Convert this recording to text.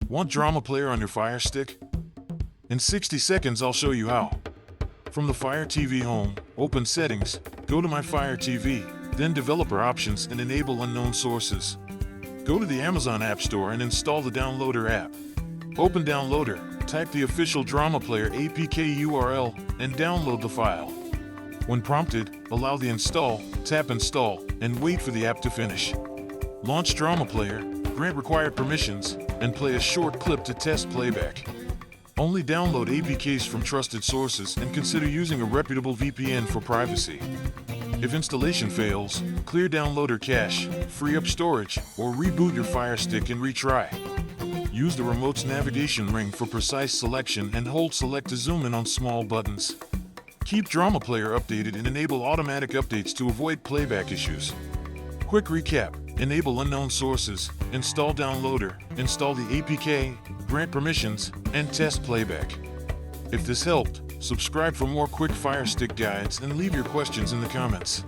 Want Drama Player on your Fire Stick? In 60 seconds, I'll show you how. From the Fire TV home, open Settings, go to My Fire TV, then Developer Options and enable unknown sources. Go to the Amazon App Store and install the Downloader app. Open Downloader, type the official Drama Player APK URL, and download the file. When prompted, allow the install, tap Install, and wait for the app to finish. Launch Drama Player, grant required permissions, and play a short clip to test playback. Only download APKs from trusted sources and consider using a reputable VPN for privacy. If installation fails, clear downloader cache, free up storage, or reboot your Fire Stick and retry. Use the remote's navigation ring for precise selection and hold Select to zoom in on small buttons. Keep Drama Player updated and enable automatic updates to avoid playback issues. Quick recap: enable unknown sources, install Downloader, install the APK, grant permissions, and test playback. If this helped, subscribe for more quick Fire Stick guides and leave your questions in the comments.